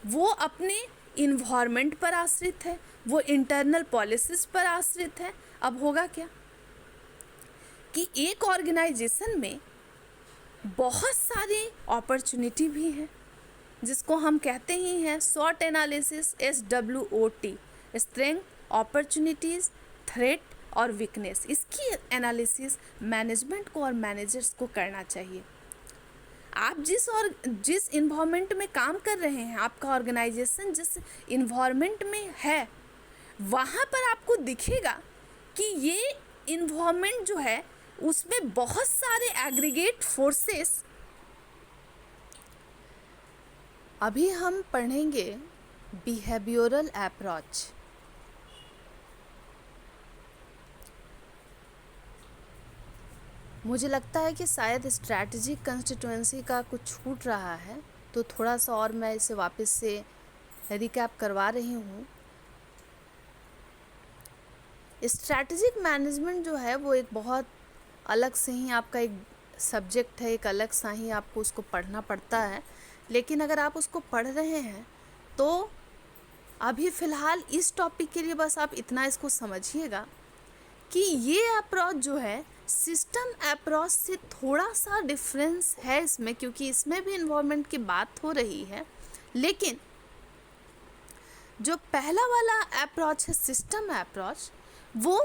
वो अपने इन्वायरमेंट पर आश्रित है, वो इंटरनल पॉलिसीज पर आश्रित है। अब होगा क्या कि एक ऑर्गेनाइजेशन में बहुत सारी अपॉर्चुनिटी भी है, जिसको हम कहते ही हैं SWOT analysis, SWOT, strength, opportunities, threat और वीकनेस। इसकी एनालिसिस मैनेजमेंट को और मैनेजर्स को करना चाहिए। आप जिस इन्वायरमेंट में काम कर रहे हैं, आपका ऑर्गेनाइजेशन जिस इन्वायरमेंट में है, वहाँ पर आपको दिखेगा कि ये इन्वायरमेंट जो है उसमें बहुत सारे एग्रीगेट फोर्सेस। अभी हम पढ़ेंगे बिहेवियरल अप्रोच। मुझे लगता है कि शायद स्ट्रैटेजिक कंस्टिट्यूएंसी का कुछ छूट रहा है, तो थोड़ा सा और मैं इसे वापस से रिकैप करवा रही हूँ। स्ट्रैटेजिक मैनेजमेंट जो है वो एक बहुत अलग से ही आपका एक सब्जेक्ट है, एक अलग सा ही आपको उसको पढ़ना पड़ता है, लेकिन अगर आप उसको पढ़ रहे हैं तो अभी फ़िलहाल इस टॉपिक के लिए बस आप इतना इसको समझिएगा कि ये अप्रोच जो है सिस्टम अप्रोच से थोड़ा सा डिफरेंस है इसमें, क्योंकि इसमें भी इन्वॉल्वमेंट की बात हो रही है, लेकिन जो पहला वाला अप्रोच है सिस्टम अप्रोच, वो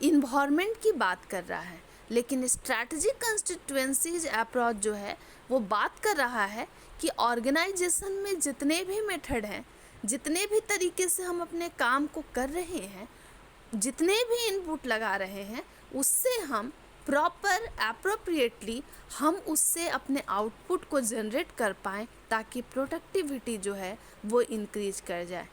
इन्वॉल्वमेंट की बात कर रहा है, लेकिन स्ट्रैटेजिक कंस्टिट्यूएंसीज अप्रोच जो है वो बात कर रहा है कि ऑर्गेनाइजेशन में जितने भी मेथड हैं, जितने भी तरीके से हम अपने काम को कर रहे हैं, जितने भी इनपुट लगा रहे हैं, उससे हम प्रॉपर एप्रोप्रिएटली हम उससे अपने आउटपुट को जनरेट कर पाएँ, ताकि प्रोडक्टिविटी जो है वो इंक्रीज कर जाए।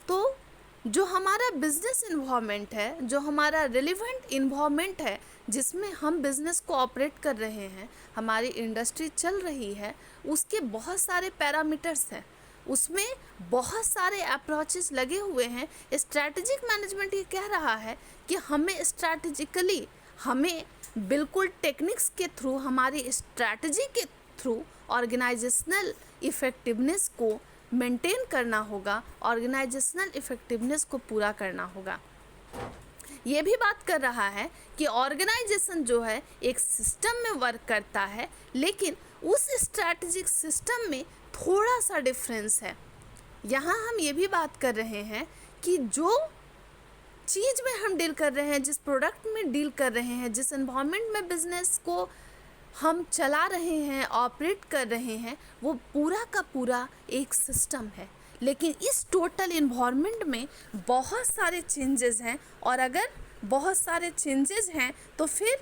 तो जो हमारा बिजनेस इन्वॉल्वमेंट है, जो हमारा रिलेवेंट इन्वॉल्वमेंट है, जिसमें हम बिज़नेस को ऑपरेट कर रहे हैं, हमारी इंडस्ट्री चल रही है, उसके बहुत सारे पैरामीटर्स हैं, उसमें बहुत सारे अप्रोचेस लगे हुए हैं। स्ट्रैटेजिक मैनेजमेंट ये कह रहा है कि हमें स्ट्रैटेजिकली, हमें बिल्कुल टेक्निक्स के थ्रू, हमारी स्ट्रैटेजी के थ्रू ऑर्गेनाइजेशनल इफ़ेक्टिवनेस को मेंटेन करना होगा, ऑर्गेनाइजेशनल इफ़ेक्टिवनेस को पूरा करना होगा। ये भी बात कर रहा है कि ऑर्गेनाइजेशन जो है एक सिस्टम में वर्क करता है, लेकिन उस स्ट्रैटेजिक सिस्टम में थोड़ा सा डिफरेंस है। यहाँ हम ये भी बात कर रहे हैं कि जो चीज़ में हम डील कर रहे हैं, जिस प्रोडक्ट में डील कर रहे हैं, जिस एनवायरनमेंट में बिजनेस को हम चला रहे हैं, ऑपरेट कर रहे हैं, वो पूरा का पूरा एक सिस्टम है, लेकिन इस टोटल इन्वायरमेंट में बहुत सारे चेंजेस हैं, और अगर बहुत सारे चेंजेस हैं तो फिर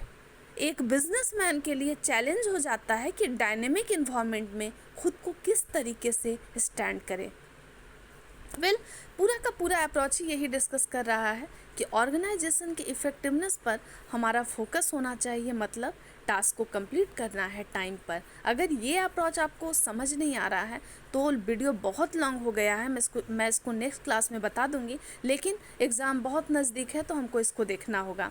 एक बिजनेसमैन के लिए चैलेंज हो जाता है कि डायनेमिक इन्वायरमेंट में खुद को किस तरीके से स्टैंड करे। पूरा का पूरा अप्रोच ही यही डिस्कस कर रहा है कि ऑर्गेनाइजेशन की इफ़ेक्टिवनेस पर हमारा फोकस होना चाहिए, मतलब टास्क को कंप्लीट करना है टाइम पर। अगर ये अप्रोच आपको समझ नहीं आ रहा है तो वीडियो बहुत लॉन्ग हो गया है, मैं इसको नेक्स्ट क्लास में बता दूंगी, लेकिन एग्ज़ाम बहुत नज़दीक है तो हमको इसको देखना होगा।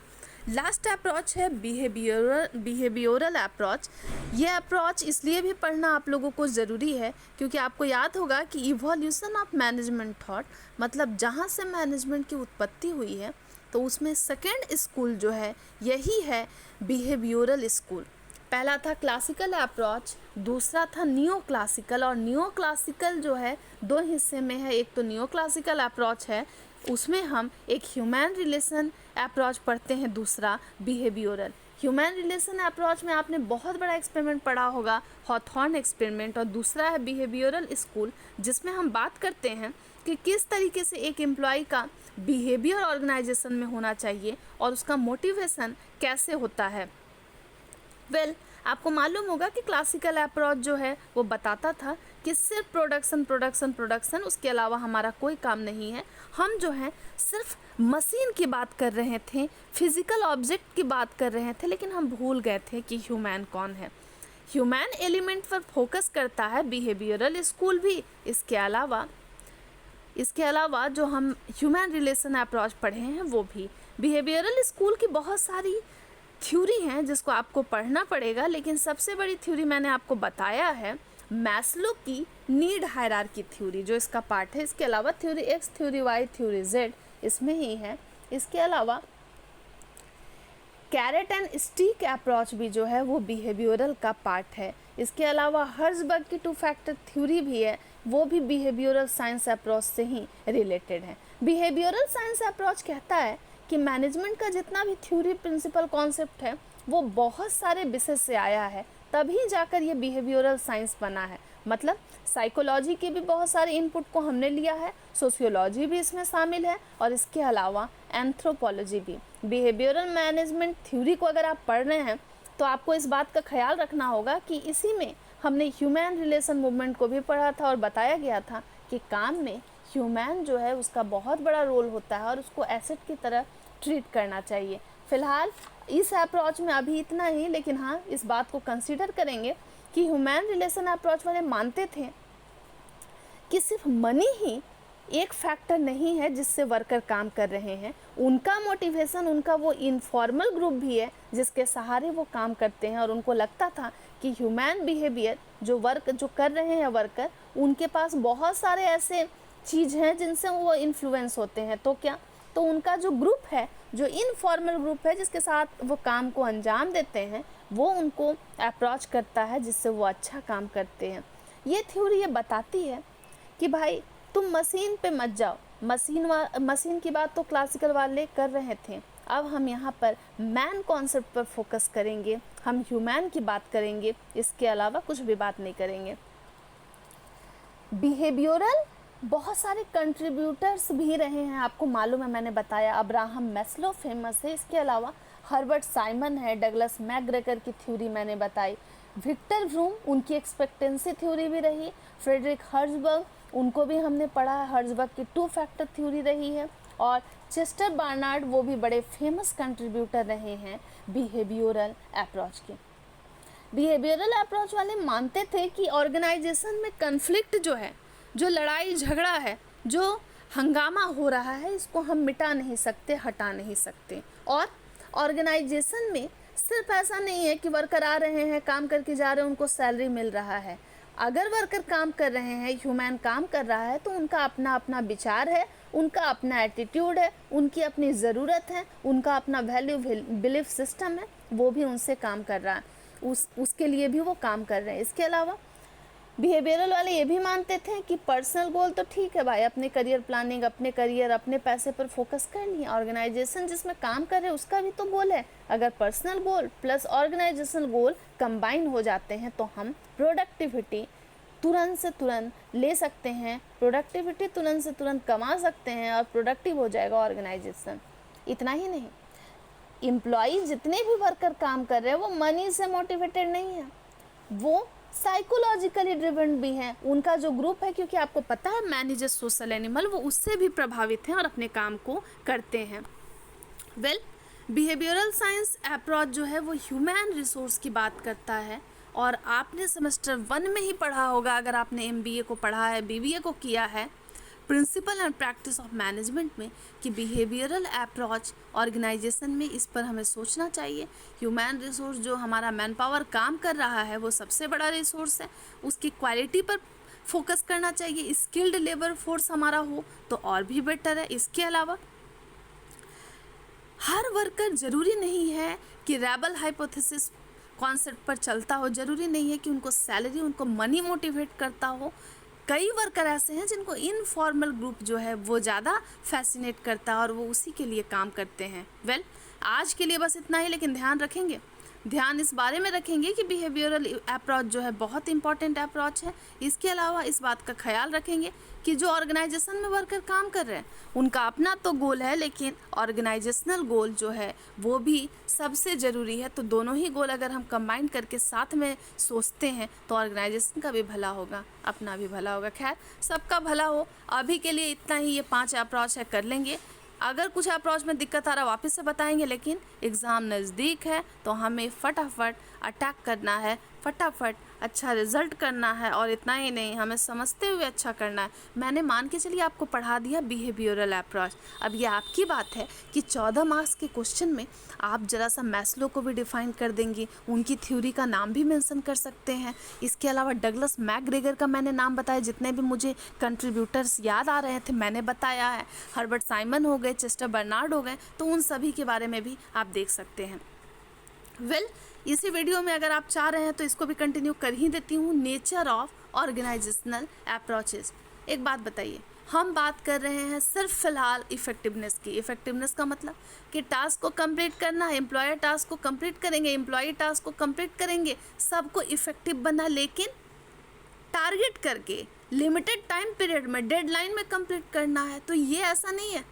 लास्ट अप्रोच है बिहेवियरल अप्रोच। ये अप्रोच इसलिए भी पढ़ना आप लोगों को ज़रूरी है क्योंकि आपको याद होगा कि इवोल्यूशन ऑफ मैनेजमेंट थॉट, मतलब जहाँ से मैनेजमेंट की उत्पत्ति हुई है, तो उसमें सेकेंड स्कूल जो है यही है बिहेवियरल स्कूल। पहला था क्लासिकल अप्रोच, दूसरा था नियो क्लासिकल, और नियो क्लासिकल जो है दो हिस्से में है। एक तो नियो क्लासिकल अप्रोच है, उसमें हम एक ह्यूमन रिलेशन अप्रोच पढ़ते हैं, दूसरा बिहेवियरल। ह्यूमन रिलेशन अप्रोच में आपने बहुत बड़ा एक्सपेरिमेंट पढ़ा होगा, हॉथॉर्न एक्सपेरिमेंट, और दूसरा है बिहेवियरल स्कूल, जिसमें हम बात करते हैं कि किस तरीके से एक एम्प्लॉय का बिहेवियर ऑर्गेनाइजेशन में होना चाहिए और उसका मोटिवेशन कैसे होता है। आपको मालूम होगा कि क्लासिकल अप्रोच जो है वो बताता था कि सिर्फ प्रोडक्शन, उसके अलावा हमारा कोई काम नहीं है। हम जो है सिर्फ मशीन की बात कर रहे थे, फिजिकल ऑब्जेक्ट की बात कर रहे थे, लेकिन हम भूल गए थे कि ह्यूमन कौन है। ह्यूमन एलिमेंट पर फोकस करता है बिहेवियरल स्कूल भी। इसके अलावा जो हम ह्यूमन रिलेशन अप्रोच पढ़े हैं वो भी। बिहेवियरल स्कूल की बहुत सारी थ्योरी हैं जिसको आपको पढ़ना पड़ेगा, लेकिन सबसे बड़ी थ्योरी मैंने आपको बताया है मैस्लो की नीड हायरार्की थ्योरी, जो इसका पार्ट है। इसके अलावा theory X, theory Y, theory Z इसमें ही है। इसके अलावा कैरेट एंड स्टिक अप्रोच भी जो है वो बिहेवियरल का पार्ट है। इसके अलावा हर्ज़बर्ग की 2 फैक्टर थ्योरी भी है, वो भी बिहेवियरल साइंस अप्रोच से ही रिलेटेड है। बिहेवियरल साइंस अप्रोच कहता है कि मैनेजमेंट का जितना भी थ्योरी, प्रिंसिपल, कॉन्सेप्ट है वो बहुत सारे विषय से आया है, तभी जाकर ये बिहेवियरल साइंस बना है। मतलब साइकोलॉजी के भी बहुत सारे इनपुट को हमने लिया है, सोशियोलॉजी भी इसमें शामिल है, और इसके अलावा एंथ्रोपोलॉजी भी। बिहेवियरल मैनेजमेंट थ्योरी को अगर आप पढ़ रहे हैं तो आपको इस बात का ख्याल रखना होगा कि इसी में हमने ह्यूमन रिलेशन मूवमेंट को भी पढ़ा था और बताया गया था कि काम में ह्यूमन जो है उसका बहुत बड़ा रोल होता है और उसको एसेट की तरह ट्रीट करना चाहिए। फ़िलहाल इस अप्रोच में अभी इतना ही, लेकिन हाँ इस बात को कंसीडर करेंगे कि ह्यूमन रिलेशन अप्रोच वाले मानते थे कि सिर्फ मनी ही एक फैक्टर नहीं है जिससे वर्कर काम कर रहे हैं। उनका मोटिवेशन, उनका वो इनफॉर्मल ग्रुप भी है जिसके सहारे वो काम करते हैं, और उनको लगता था कि ह्यूमन बिहेवियर जो कर रहे हैं वर्कर, उनके पास बहुत सारे ऐसे चीज़ हैं जिनसे वो इन्फ्लुएंस होते हैं। तो क्या तो उनका जो ग्रुप है, जो इनफॉर्मल ग्रुप है जिसके साथ वो काम को अंजाम देते हैं, वो उनको अप्रोच करता है जिससे वो अच्छा काम करते हैं। ये थ्योरी ये बताती है कि भाई तुम मशीन पे मत जाओ, मशीन की बात तो क्लासिकल वाले कर रहे थे, अब हम यहाँ पर मैन कॉन्सेप्ट पर फोकस करेंगे, हम ह्यूमन की बात करेंगे, इसके अलावा कुछ भी बात नहीं करेंगे। बिहेवियरल बहुत सारे कंट्रीब्यूटर्स भी रहे हैं, आपको मालूम है, मैंने बताया अब्राहम मैस्लो फेमस है, इसके अलावा हर्बर्ट साइमन है, डगलस मैकग्रेगर की थ्योरी मैंने बताई, विक्टर व्रूम उनकी एक्सपेक्टेंसी थ्योरी भी रही, फ्रेडरिक हर्ट्ज़बर्ग उनको भी हमने पढ़ा है, हर्ट्ज़बर्ग की 2 फैक्टर थ्योरी रही है, और चेस्टर बार्नार्ड वो भी बड़े फेमस कंट्रीब्यूटर रहे हैं बिहेवियरल अप्रोच के। बिहेवियरल अप्रोच वाले मानते थे कि ऑर्गेनाइजेशन में कन्फ्लिक्ट जो है, जो लड़ाई झगड़ा है, जो हंगामा हो रहा है, इसको हम मिटा नहीं सकते, हटा नहीं सकते। और ऑर्गेनाइजेशन में सिर्फ ऐसा नहीं है कि वर्कर आ रहे हैं, काम करके जा रहे हैं, उनको सैलरी मिल रहा है। अगर वर्कर काम कर रहे हैं, ह्यूमन काम कर रहा है, तो उनका अपना अपना विचार है, उनका अपना एटीट्यूड है, उनकी अपनी ज़रूरत है, उनका अपना वैल्यू बिलीफ सिस्टम है, वो भी उनसे काम कर रहा है, उसके लिए भी वो काम कर रहे हैं। इसके अलावा बिहेवियरल वाले ये भी मानते थे कि पर्सनल गोल तो ठीक है भाई, अपने करियर प्लानिंग, अपने करियर, अपने पैसे पर फोकस करनी है, ऑर्गेनाइजेशन जिसमें काम कर रहे हैं उसका भी तो गोल है। अगर पर्सनल गोल प्लस ऑर्गेनाइजेशनल गोल कंबाइन हो जाते हैं तो हम प्रोडक्टिविटी तुरंत से तुरंत ले सकते हैं, प्रोडक्टिविटी तुरंत से तुरंत कमा सकते हैं और प्रोडक्टिव हो जाएगा ऑर्गेनाइजेशन। इतना ही नहीं, एम्प्लॉई जितने भी वर्कर काम कर रहे हैं वो मनी से मोटिवेटेड नहीं है, वो साइकोलॉजिकली ड्रिवन भी हैं। उनका जो ग्रुप है, क्योंकि आपको पता है man is a social animal, वो उससे भी प्रभावित हैं और अपने काम को करते हैं। बिहेवियरल साइंस अप्रोच जो है वो ह्यूमन रिसोर्स की बात करता है, और आपने सेमेस्टर 1 में ही पढ़ा होगा, अगर आपने MBA को पढ़ा है, BBA को किया है, principle and practice of management में, कि बिहेवियरल अप्रोच ऑर्गेनाइजेशन में, इस पर हमें सोचना चाहिए। ह्यूमन रिसोर्स जो हमारा मैन पावर काम कर रहा है वो सबसे बड़ा रिसोर्स है, उसकी क्वालिटी पर फोकस करना चाहिए। स्किल्ड लेबर फोर्स हमारा हो तो और भी बेटर है। इसके अलावा हर वर्कर ज़रूरी नहीं है कि रेबल हाइपोथेसिस कॉन्सेप्ट पर चलता हो, ज़रूरी नहीं है कि उनको सैलरी, उनको मनी मोटिवेट करता हो। कई वर्कर ऐसे हैं जिनको इनफॉर्मल ग्रुप जो है वो ज़्यादा फैसिनेट करता है और वो उसी के लिए काम करते हैं। आज के लिए बस इतना ही, लेकिन ध्यान इस बारे में रखेंगे कि बिहेवियरल अप्रोच जो है बहुत इंपॉर्टेंट अप्रोच है। इसके अलावा इस बात का ख्याल रखेंगे कि जो ऑर्गेनाइजेशन में वर्कर काम कर रहे हैं उनका अपना तो गोल है, लेकिन ऑर्गेनाइजेशनल गोल जो है वो भी सबसे ज़रूरी है। तो दोनों ही गोल अगर हम कंबाइन करके साथ में सोचते हैं तो ऑर्गेनाइजेशन का भी भला होगा, अपना भी भला होगा। खैर, सबका भला हो। अभी के लिए इतना ही, ये 5 अप्रोच है, कर लेंगे। अगर कुछ अप्रोच में दिक्कत आ रहा वापस से बताएंगे, लेकिन एग्ज़ाम नज़दीक है तो हमें फटाफट अटैक करना है, फटाफट अच्छा रिजल्ट करना है, और इतना ही नहीं, हमें समझते हुए अच्छा करना है। मैंने मान के चलिए आपको पढ़ा दिया बिहेवियरल अप्रोच। अब ये आपकी बात है कि 14 मार्क्स के क्वेश्चन में आप ज़रा सा मैस्लो को भी डिफ़ाइन कर देंगे, उनकी थ्योरी का नाम भी मेंशन कर सकते हैं। इसके अलावा डगलस मैकग्रेगर का मैंने नाम बताया, जितने भी मुझे कंट्रीब्यूटर्स याद आ रहे थे मैंने बताया है। हर्बर्ट साइमन हो गए, चेस्टर बर्नार्ड हो गए, तो उन सभी के बारे में भी आप देख सकते हैं। इसी वीडियो में अगर आप चाह रहे हैं तो इसको भी कंटिन्यू कर ही देती हूँ, नेचर ऑफ ऑर्गेनाइजेशनल अप्रोचेस। एक बात बताइए, हम बात कर रहे हैं सिर्फ फिलहाल इफेक्टिवनेस की। इफेक्टिवनेस का मतलब कि टास्क को कंप्लीट करना है, एम्प्लॉयर टास्क को कंप्लीट करेंगे, एम्प्लॉई टास्क को कंप्लीट करेंगे, सबको इफेक्टिव बनना, लेकिन टारगेट करके लिमिटेड टाइम पीरियड में, डेडलाइन में कंप्लीट करना है। तो ये ऐसा नहीं है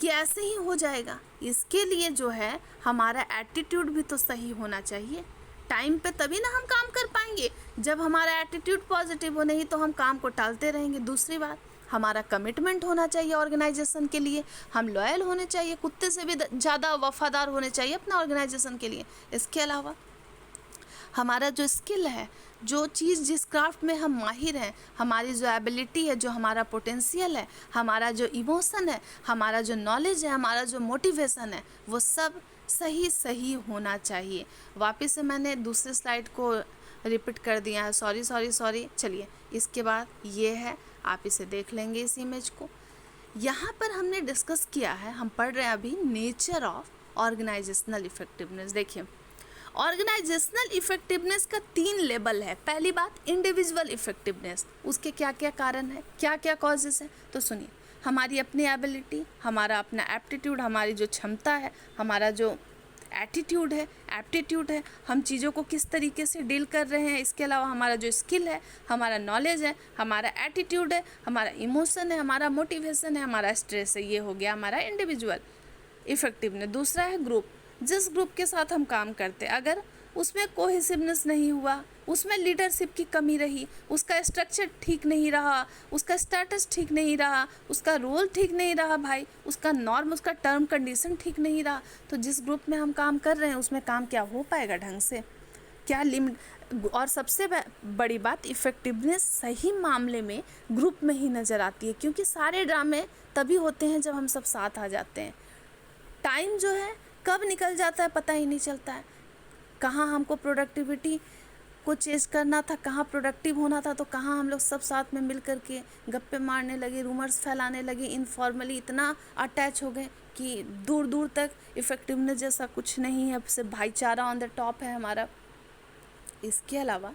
कि ऐसे ही हो जाएगा। इसके लिए जो है हमारा एटीट्यूड भी तो सही होना चाहिए। टाइम पे तभी ना हम काम कर पाएंगे जब हमारा एटीट्यूड पॉजिटिव हो, नहीं तो हम काम को टालते रहेंगे। दूसरी बात, हमारा कमिटमेंट होना चाहिए ऑर्गेनाइजेशन के लिए, हम लॉयल होने चाहिए, कुत्ते से भी ज़्यादा वफादार होने चाहिए अपना ऑर्गेनाइजेशन के लिए। इसके अलावा हमारा जो स्किल है, जो चीज़ जिस क्राफ्ट में हम माहिर हैं, हमारी जो एबिलिटी है, जो हमारा पोटेंशियल है, हमारा जो इमोशन है, हमारा जो नॉलेज है, हमारा जो मोटिवेशन है, वो सब सही होना चाहिए। वापस से मैंने दूसरे स्लाइड को रिपीट कर दिया है, सॉरी। चलिए, इसके बाद ये है, आप इसे देख लेंगे इस इमेज को। यहाँ पर हमने डिस्कस किया है, हम पढ़ रहे हैं अभी नेचर ऑफ ऑर्गेनाइजेशनल इफेक्टिवनेस। देखिए, ऑर्गेनाइजेशनल इफेक्टिवनेस का 3 लेवल है। पहली बात इंडिविजुअल इफेक्टिवनेस, उसके क्या क्या कारण है, क्या क्या कॉजेस हैं। तो सुनिए, हमारी अपनी एबिलिटी, हमारा अपना एप्टीट्यूड, हमारी जो क्षमता है, हमारा जो एटीट्यूड है, एप्टीट्यूड है, हम चीज़ों को किस तरीके से डील कर रहे हैं। इसके अलावा हमारा जो स्किल है, हमारा नॉलेज है, हमारा एटीट्यूड है, हमारा इमोशन है, हमारा मोटिवेशन है, हमारा स्ट्रेस है। ये हो गया हमारा इंडिविजुअल इफेक्टिवनेस। दूसरा है ग्रुप, जिस ग्रुप के साथ हम काम करते हैं, अगर उसमें कोहेसिवनेस नहीं हुआ, उसमें लीडरशिप की कमी रही, उसका स्ट्रक्चर ठीक नहीं रहा, उसका स्टेटस ठीक नहीं रहा, उसका रोल ठीक नहीं रहा भाई, उसका नॉर्म, उसका टर्म कंडीशन ठीक नहीं रहा, तो जिस ग्रुप में हम काम कर रहे हैं उसमें काम क्या हो पाएगा ढंग से, क्या लिमिट। और सबसे बड़ी बात, इफ़ेक्टिवनेस सही मामले में ग्रुप में ही नज़र आती है, क्योंकि सारे ड्रामे तभी होते हैं जब हम सब साथ आ जाते हैं। टाइम जो है कब निकल जाता है पता ही नहीं चलता है। कहाँ हमको प्रोडक्टिविटी को चेज करना था, कहाँ प्रोडक्टिव होना था, तो कहाँ हम लोग सब साथ में मिल कर के गप्पे मारने लगे, रूमर्स फैलाने लगे, इनफॉर्मली इतना अटैच हो गए कि दूर दूर तक इफ़ेक्टिवनेस जैसा कुछ नहीं है, सिर्फ भाईचारा ऑन द टॉप है हमारा। इसके अलावा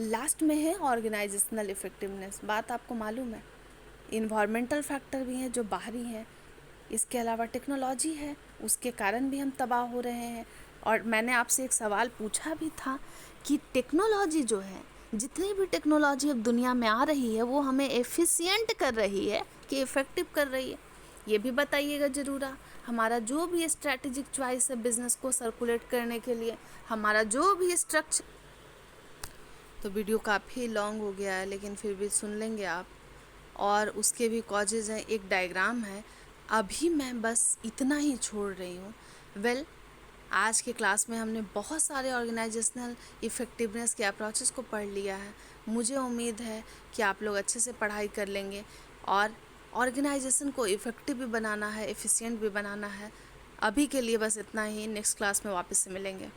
लास्ट में है ऑर्गेनाइजेशनल इफ़ेक्टिवनेस। बात आपको मालूम है, इन्वायरमेंटल फैक्टर भी हैं जो बाहरी हैं, इसके अलावा टेक्नोलॉजी है, उसके कारण भी हम तबाह हो रहे हैं। और मैंने आपसे एक सवाल पूछा भी था कि टेक्नोलॉजी जो है, जितनी भी टेक्नोलॉजी अब दुनिया में आ रही है, वो हमें एफिशिएंट कर रही है कि इफ़ेक्टिव कर रही है, ये भी बताइएगा ज़रूर। हमारा जो भी स्ट्रैटेजिक चॉइस है बिज़नेस को सर्कुलेट करने के लिए, हमारा जो भी स्ट्रक्चर। तो वीडियो काफ़ी लॉन्ग हो गया है, लेकिन फिर भी सुन लेंगे आप। और उसके भी कॉजेज़ हैं, एक डायग्राम है। अभी मैं बस इतना ही छोड़ रही हूँ। आज के क्लास में हमने बहुत सारे ऑर्गेनाइजेशनल इफ़ेक्टिवनेस के अप्रोचेस को पढ़ लिया है। मुझे उम्मीद है कि आप लोग अच्छे से पढ़ाई कर लेंगे और ऑर्गेनाइजेशन को इफ़ेक्टिव भी बनाना है, एफिशिएंट भी बनाना है। अभी के लिए बस इतना ही, नेक्स्ट क्लास में वापस से मिलेंगे।